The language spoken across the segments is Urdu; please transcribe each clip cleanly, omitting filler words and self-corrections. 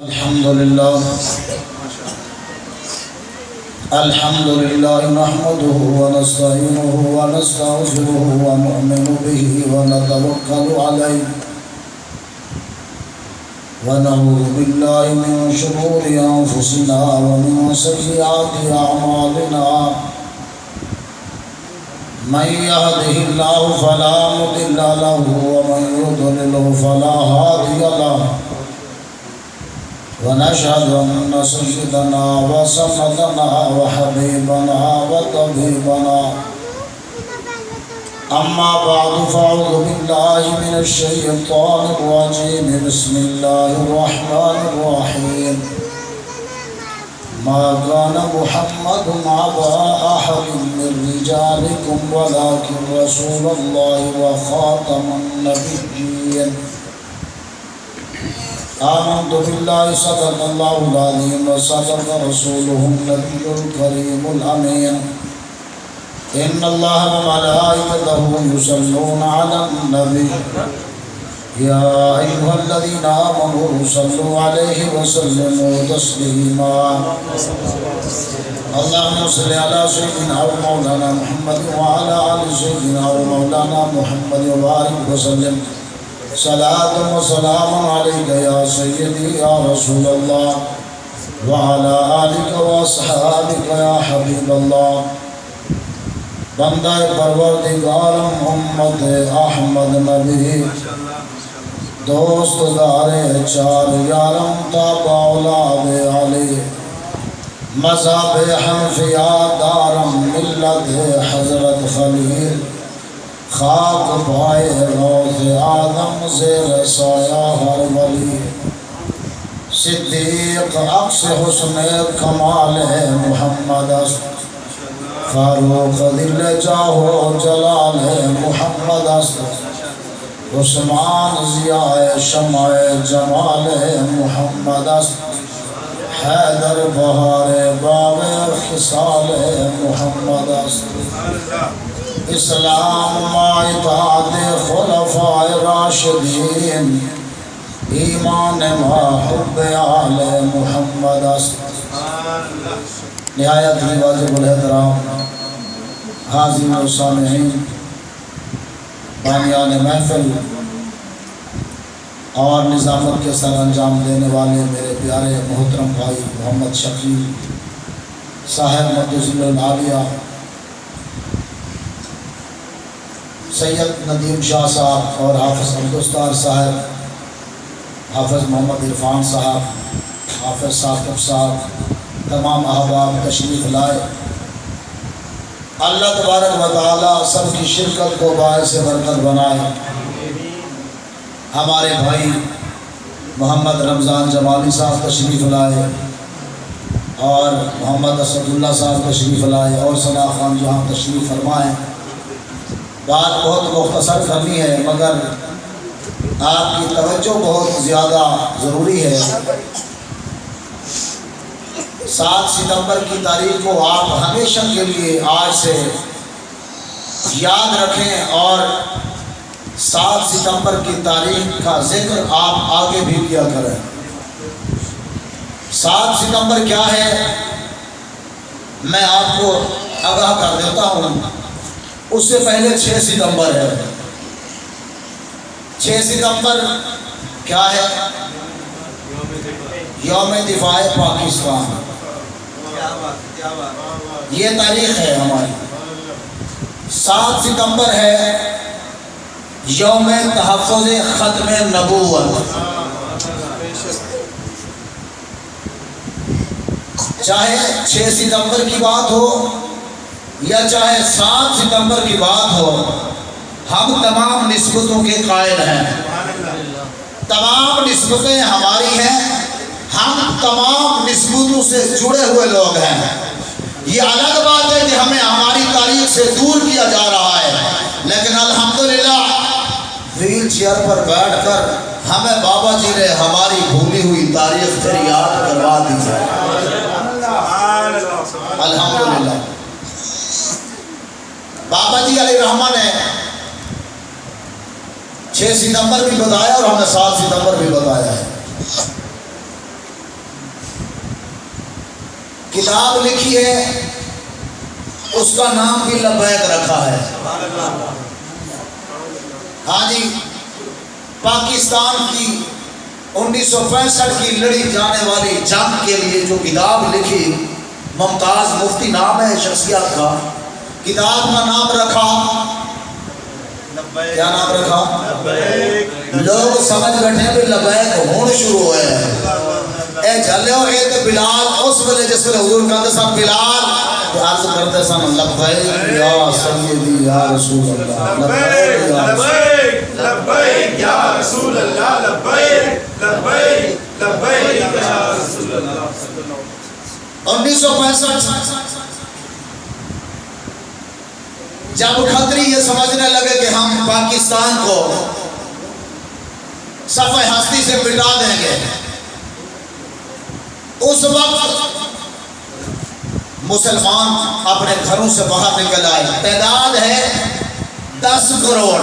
الحمد لله نحمده ونستعينه ونستغفره ونؤمن به ونتوكل عليه ونعوذ بالله من شرور أنفسنا ومن سيئات أعمالنا من يهده الله فلا مضل له ومن يضلل فلا هادي له ونشهد أن سيدنا وسندنا وحبيبنا وطبيبنا أما بعد فأعوذ بالله من الشيطان الرجيم بسم الله الرحمن الرحيم ما كان محمد أبا أحد من رجالكم ولكن رسول الله وخاتم النبيين آمنت بالله صدق الله العظيم وصدق رسوله النبي الكريم الأمين إن الله وملائكته يصلون على النبي يا أيها الذين آمنوا صلوا عليه وسلموا تسليما اللهم صل على سيدنا ومولانا محمد وعلى آل سيدنا ومولانا محمد وبارك وسلم صلاة وسلام عليك يا سيدي يا رسول الله وعلى آلك وأصحابك يا حبيب الله بندہ پروردگار محمد احمد نبی دوست دار چار یارم تاب اولاد علی مذہب حنفیہ دارم ملت حضرت خلیل خاک پائے روز آدم زیر سایہ ہر ولی صدیق عکس حسن کمال ہے محمد است فاروق دل جاہو جلال ہے محمد است عثمان ضیاء شمع جمال ہے محمد است حیدر بہار باغ خصال ہے محمد است اسلام مائتاد خلفاء راشدین ایمان ما حب آل محمد است نہایت ہی واجب الاحترام حاضرین و سامعین بانیان محفل اور نظامت کے سر انجام دینے والے میرے پیارے محترم بھائی محمد شفیع صاحب مدذل العالیہ سید ندیم شاہ صاحب اور حافظ عبدالستار صاحب حافظ محمد عرفان صاحب حافظ ثاقب صاحب تمام احباب تشریف لائے اللہ تبارک و تعالی سب کی شرکت کو باعث برکت بنائے ہمارے بھائی محمد رمضان جمالی صاحب تشریف لائے اور محمد اسد اللہ صاحب تشریف لائے اور ثنا خان جہاں تشریف فرمائیں بات بہت مختصر کرنی ہے مگر آپ کی توجہ بہت زیادہ ضروری ہے 7 ستمبر کی تاریخ کو آپ ہمیشہ کے لیے آج سے یاد رکھیں اور 7 ستمبر کی تاریخ کا ذکر آپ آگے بھی کیا کریں 7 ستمبر کیا ہے میں آپ کو آگاہ کر دیتا ہوں اس سے پہلے 6 ستمبر ہے 6 ستمبر کیا ہے یوم دفاع پاکستان یہ تاریخ ہے ہماری 7 ستمبر ہے یوم تحفظ ختم نبوت چاہے 6 ستمبر کی بات ہو یا چاہے 7 ستمبر کی بات ہو ہم تمام نسبتوں کے قائل ہیں تمام نسبتیں ہماری ہیں ہم تمام نسبتوں سے جڑے ہوئے لوگ ہیں یہ الگ بات ہے کہ ہمیں ہماری تاریخ سے دور کیا جا رہا ہے لیکن الحمدللہ ویل چیئر پر بیٹھ کر ہمیں بابا جی نے ہماری بھولی ہوئی تاریخ پھر یاد کروا دی ہے الحمدللہ بابا جی علیہ رحمہ نے 6 ستمبر بھی بتایا اور ہمیں 7 ستمبر بھی بتایا ہے کتاب لکھی ہے، اس کا نام بھی لبیک رکھا ہے۔ ہاں جی، پاکستان کی 1965 کی لڑی جانے والی جنگ کے لیے جو کتاب لکھی، ممتاز مفتی نام ہے شخصیت کا، کتاب کا نام رکھا، کیا نام رکھا؟ لوگ سمجھ بیٹھے بھی لبیک ہون شروع ہوئے ہیں۔ اے جھلیو اے تے بلال اس ویلے جس ویلے حضور کہتے سن بلال عرض کرتے سن لبیک یا سیدی یا رسول اللہ، لبیک لبیک یا رسول اللہ، لبیک لبیک لبیک یا رسول اللہ۔ 1965 جب کھتری یہ سمجھنے لگے کہ ہم پاکستان کو صفحہ ہستی سے مٹا دیں گے، اس وقت مسلمان اپنے گھروں سے باہر نکل آئے۔ تعداد ہے 10 کروڑ،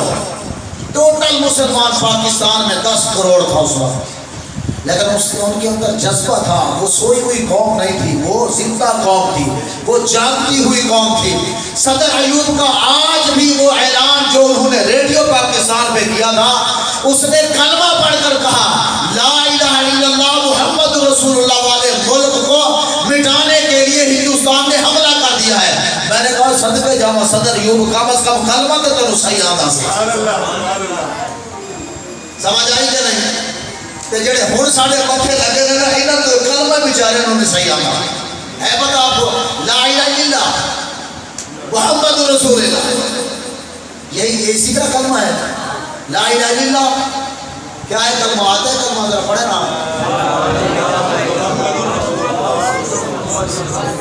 ٹوٹل مسلمان پاکستان میں 10 کروڑ تھا اس وقت، لیکن ان کے اندر جذبہ تھا، وہ سوئی ہوئی قوم نہیں تھی، وہ زندہ قوم تھی، وہ جاگتی ہوئی قوم تھی۔ صدر ایوب کا آج بھی وہ اعلان جو انہوں نے ریڈیو پاکستان پہ کیا تھا، اس نے کلمہ پڑھ کر کہا لا الہ الا اللہ محمد رسول اللہ والے ملک کو مٹانے کے لیے ہندوستان نے حملہ کر دیا ہے۔ میں نے کہا صدقے جاواں صدر ایوب کم از کم کلمہ تو تینوں صحیح آتا سی، سمجھ آئی کہ نہیں؟ تے جڑے ہن ساڈے ماتھے لگے نے نا، انہاں تو کلمہ بیچارے انہوں نے صحیح آتا ہے۔ پتہ آپ کو لا الہ الا اللہ محمد رسول اللہ، یہی اسی کا کلمہ ہے، لا الہ الا اللہ۔ کیا ہے کلمہ؟ آتا ہے کلمہ؟ ذرا پڑھے نا،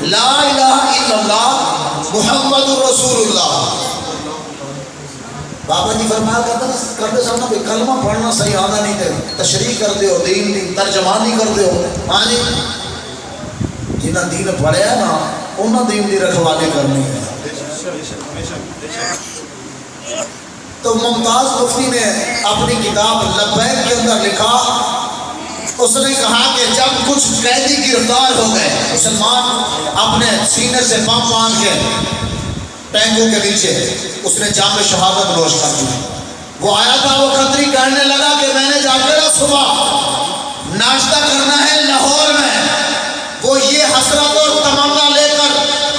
لا الہ الا اللہ محمد رسول اللہ۔ بابا جی فرمایا کرتے سن بھی کلمہ پڑھنا صحیح آنا نہیں تے تشریح کرتے ہو، دین دی ترجمانی کرتے ہو۔ ہاں جی، جنہاں دین پڑھیا نا انہاں دین دی رکھوالی کرنی ہے۔ تو ممتاز مفتی نے اپنی کتاب لبیک کے اندر لکھا، اس نے کہا کہ جب کچھ قیدی گرفتار ہو گئے، مسلمان اپنے سینے سے بم باندھ کے ٹینکوں کے نیچے اس نے جام شہادت نوش کر دی۔ وہ آیا تھا، وہ کھتری کہنے لگا کہ میں نے جا کے صبح ناشتہ کرنا ہے لاہور میں۔ وہ یہ حسرت اور تمنا لے کر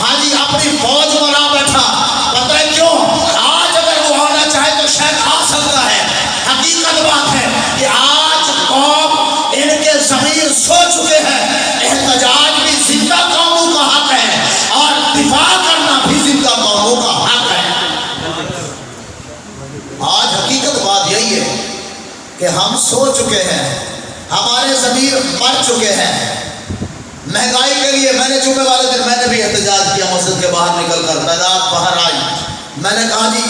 ہاں جی اپنی فوج بنا بیٹھا۔ پتہ ہے کیوں؟ آج اگر وہ آنا چاہے تو شاید آ سکتا ہے۔ حقیقت بات ہے کہ آج قوم ان کے ضمیر سو چکے ہیں، احتجاج بھی زندہ قوموں کا حق ہے اور دفاع کرنا بھی زندہ قوموں کا حق ہے۔ آج حقیقت بات یہی ہے کہ ہم سو چکے ہیں، ہمارے ضمیر مر چکے ہیں۔ مہنگائی کے لیے میں نے جمعے والے دن میں نے بھی احتجاج کیا، مسجد کے باہر نکل کر تعداد باہر آئی۔ میں نے کہا جی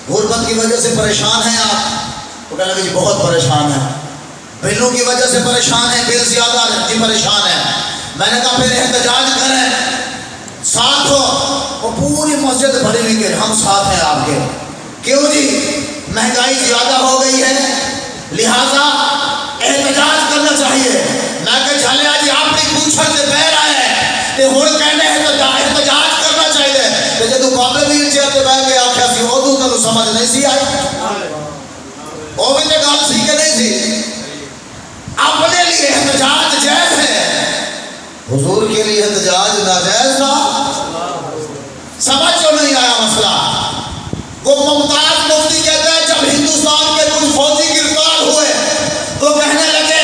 غربت کی وجہ سے پریشان ہیں آپ؟ وہ کہنے لگے جی بہت پریشان ہیں۔ بلوں کی وجہ سے پریشان ہیں، بل زیادہ جی پریشان ہیں۔ میں نے کہا پھر احتجاج کریں، ساتھ ہو۔ وہ پوری مسجد بھری ہوئی کہ ہم ساتھ ہیں آپ کے۔ کیوں جی؟ مہنگائی زیادہ ہو گئی ہے لہذا احتجاج کرنا چاہیے۔ میں کہ چلے جی اپنی پوچھر سے بیر آئے تے ہن کہنے احتجاج کرنا چاہیے تے جدوں بابے ویر چیئر تے بیٹھ کے آکھیا سی اودوں تینوں سمجھ نہیں سی آئی؟ وہ بھی تے گل سی کہ نہیں سی؟ اپنے لیے احتجاج جائز ہے، حضور کے لیے احتجاج ناجائز تھا۔ سمجھ جو نہیں آیا مسئلہ۔ وہ ممتاز مفتی کہتا ہے جب ہندوستان کے کچھ فوجی گرفتار ہوئے تو کہنے لگے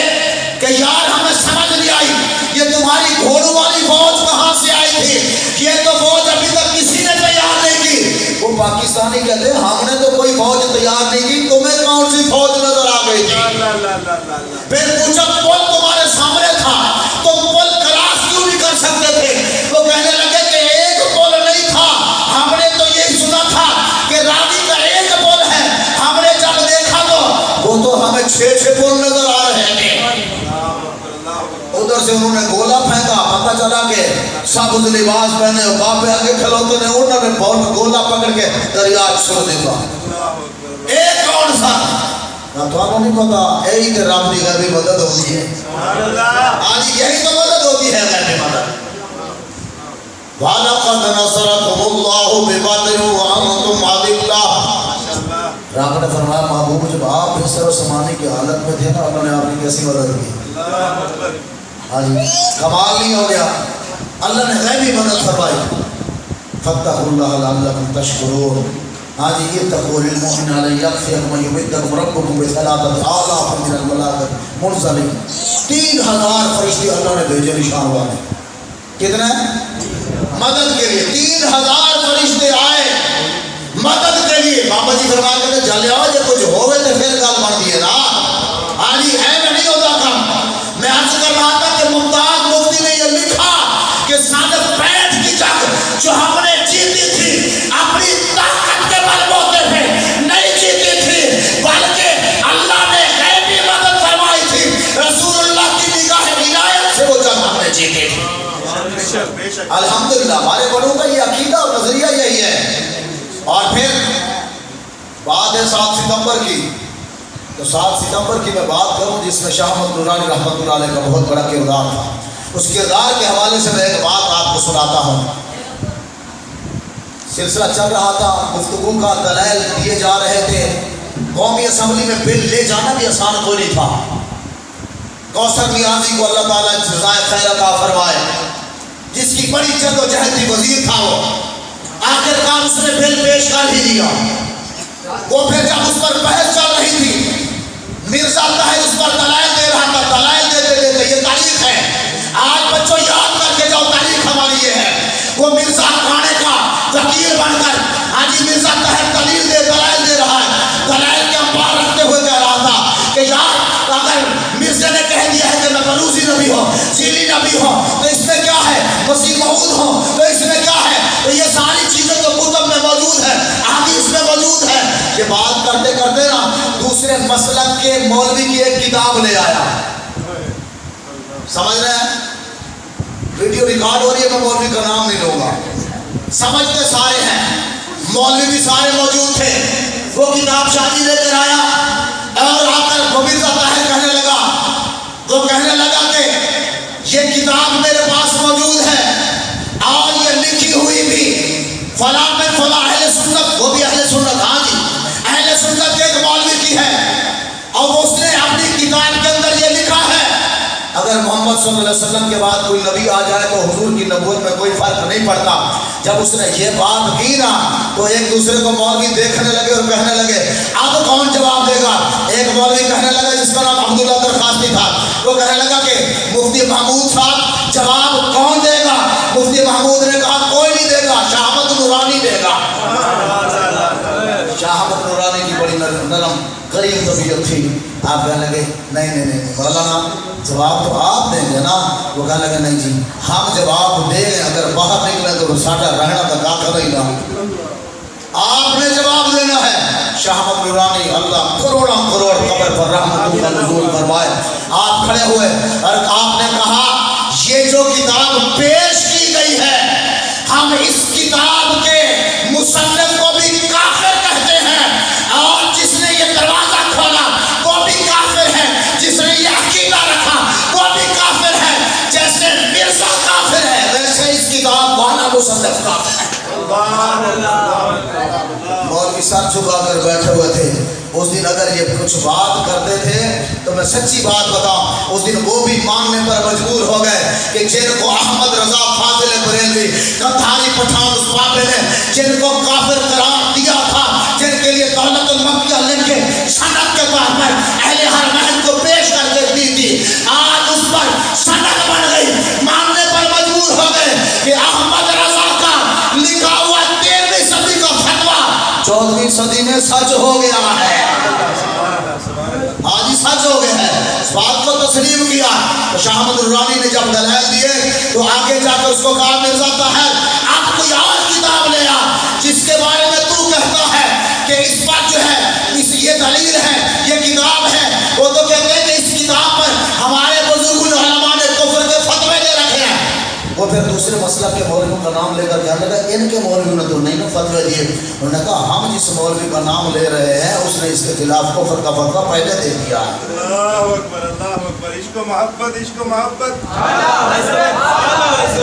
کہ یار ہمیں سمجھ نہیں آئی یہ تمہاری گھوڑوں والی فوج کہاں سے آئی تھی، یہ تو فوج ابھی تک کسی نے تیار نہیں کی۔ وہ پاکستانی کہتے ہیں ہم نے تو کوئی فوج تیار نہیں کی، تمہیں کون سی فوج نظر آ گئی تھی؟ پھر پوچھا پل تمہارے سامنے تھا، تم پل کراس کیوں نہیں کر سکتے تھے؟ وہ کہنے لگے کہ ایک پل نہیں تھا، ہم نے تو یہ سنا تھا کہ راوی کا ایک پل ہے، ہم نے جب دیکھا تو وہ تو ہمیں 6 پل نظر آ رہے تھے۔ ادھر سے انہوں نے گولا پھینکا، پتہ چلا کہ سبز لباس پہنے بابے آگے کھلوتے نے، انہوں نے گولا پکڑ کے دریا چھوڑ دیا۔ ایک کون سا؟ نہ تو آپ نہیں پتا، یہی تو رب کی غیبی مدد ہوتی ہے۔ آج یہی تو مدد ہوتی ہے غیبی مدد۔ وَلَقَدْ نَصَرَكُمُ اللَّهُ بِبَدْرٍ وَأَنْتُمْ أَذِلَّةٌ. رب نے فرمایا محبوب جب آپ حصر و سمانے کی حالت میں تھے نا اللہ نے آپ کی کیسی مدد کی. ہاں جی کمال نہیں ہو گیا, اللہ نے غیبی مدد فرمائی. فَاتَّقُوا اللَّهَ لَعَلَّكُمْ تَشْكُرُونَ. ہاں جی اتقوا للمؤمن علی یکفیکم یمدکم ربکم بثلاثۃ آلاف من الملائکۃ منزلین. 3000 فرشتے اللہ نے بھیجے نشان والے. کتنے مدد کے لیے 3000 فرشتے آئے مدد کے لیے. بابا جی فرما کے جلے آؤ جب کچھ ہوئے تو پھر گل بن دیے نا. ہاں جی ایسا نہیں ہوتا کام. میں عرض کر رہا تھا کہ ممتاز مفتی نے یہ لکھا کہ سال 65 کی جنگ جو ہم نے جیتی تھی اپنی طاقت کے بل بوتے پہ نہیں جیتی تھی بلکہ اللہ نے غیبی مدد فرمائی تھی. رسول اللہ کی نگاہ عنایت سے وہ جنگ ہم نے جیتی تھی. الحمدللہ ہمارے بڑوں کا یہ عقیدہ اور نظریہ یہی ہے. اور پھر بات ہے 7 ستمبر کی. تو 7 ستمبر کی میں بات کروں جس میں شاہ احمد نورانی رحمۃ اللہ علیہ کا بہت بڑا کردار تھا. اس کردار کے حوالے سے میں ایک بات آپ کو سناتا ہوں. سلسلہ چل رہا تھا گفتگو کا, دلائل دیے جا رہے تھے. قومی اسمبلی میں بل لے جانا بھی آسان کوئی نہیں تھا. کوثر نیازی کو اللہ تعالیٰ جزائے خیر عطا فرمائے, جس کی بڑی جد و جہد کی وزیر تھا, وہ آخرکار اس نے بل پیش کر ہی دیا. وہ پھر جب اس پر بحث چل رہی تھی مرزا طاہر اس پر دلائل دے رہا تھا. دلائل دیتے دیتے یہ تاریخ ہے, آج بچوں یاد کر کے جاؤ تاریخ ہماری یہ ہے. وہ مرزا کھانے کا وکیل بن کر آج مرزا طاہر دلائل دے رہا ہے. دلائل کے انبار رکھتے ہوئے کہہ رہا تھا کہ یار اگر مرزا نے کہہ دیا ہے کہ میں بلوچی نبی ہوں, ذیلی نبی ہوں, تو اس میں کیا ہے, مسیح موعود ہوں تو اس میں کیا ہے. تو یہ ساری چیزیں تو کتب میں موجود ہے, حدیث میں موجود ہے. یہ بات کرتے کرتے نا دوسرے مسلک کے مولوی کی ایک کتاب لے آیا. سمجھ رہے ہیں, ویڈیو ریکارڈ ہو رہی ہے, میں مولوی کا نام نہیں لوں گا. سمجھتے سارے ہیں, مولوی بھی سارے موجود تھے. وہ کتاب شادی لے کر آیا اور آ کر مرزا طاہر کہنے لگا, وہ کہنے لگا کہ یہ کتاب میرے پاس موجود ہے اور یہ لکھی ہوئی بھی فلاں میں فلاں اہل سنت, وہ بھی اہل سنت, ہاں جی اہل سنت کے ایک مولوی کی ہے, اور اس نے اپنی کتاب کے اندر یہ لکھا ہے اگر محمد صلی اللہ علیہ وسلم کے بعد کوئی نبی آ جائے تو حضور کی نبوت میں کوئی فرق نہیں پڑتا. جب اس نے یہ بات کی نا تو ایک دوسرے کو مولوی دیکھنے لگے اور کہنے لگے اب کون جواب دے گا. ایک مولوی کہنے لگا جس کا نام عبداللہ درخواستی تھا, وہ کہنے لگا کہ مفتی محمود صاحب جواب کون دے گا. مفتی محمود نے کہا کوئی نہیں دے گا, شاہ احمد نورانی دے گا. شاہ احمد نورانی کی بڑی نرم قریب طبیعت تھی. آپ کہنے لگے نہیں مولانا جواب تو آپ دیں گے نا. وہ کہنے لگے نہیں جی ہم جواب دیں, اگر باہر نکلے تو ساڈا رہنا تو داخل ہی نہ, آپ نے جواب دینا ہے. شاہ احمد نورانی اللہ کروڑوں کروڑ قبر پر رحمت کا نزول فرمائے, آپ کھڑے ہوئے اور آپ نے کہا یہ جو کتاب پیش کی گئی ہے ہم اس کتاب کے مصنف کو بھی کافر کہتے ہیں, اور جس نے یہ دروازہ کھولا وہ بھی کافر ہے, جس نے یہ عقیدہ رکھا وہ بھی کافر ہے. جیسے مرزا کافر ہے ویسے اس کتاب والا مصنف کافر ہے. مولوی سر جھکا کر بیٹھے ہوئے تھے. اس دن اگر یہ کچھ بات کرتے تھے تو میں سچی بات بتاؤں اس دن وہ بھی ماننے پر مجبور ہو گئے کہ جن کو احمد رضا فاضل بریلوی کندھاری پٹھان اس بابے نے جن کو کافر قرار دیا تھا, جن کے لیے دولت المکیہ لکھ کے سند کے طور پر اہل حرمین کو پیش کر کے دی تھی, آج اس پر سند بن گئی, ماننے پر مجبور ہو گئے کہ احمد رضا کا لکھا ہوا 13ویں صدی کا فتویٰ 14ویں صدی میں سچ ہو گیا ہے. آج ہی سچ ہو گیا ہے. اس بات کو تسلیم کیا. تو شاہ احمد نورانی نے جب دلائل دیے تو آگے جا کے اس کو کہا مرزا طاہر آپ کوئی اور کتاب لے آ جس کے بارے میں تو کہتا ہے کہ اس پر جو ہے یہ دلیل ہے, یہ کتاب ہے. وہ تو کہتے ہیں کہ اس کتاب پر ہمارے بزرگ العلماء نے کفر کے فتوے دے رکھے ہیں. وہ پھر دوسرے مسلک کے مولویوں کا نام لے کر کہنے لگا ان کے مولویوں نے تو نہیں نا فتوے دیے. انہوں نے کہا ہم جس مولوی کا نام لے رہے ہیں اس نے اس کے خلاف کفر کا فتویٰ پہلے دے دیا ہے. اللہ اکبر, اللہ اکبر. عشق و محبت, عشق و محبت.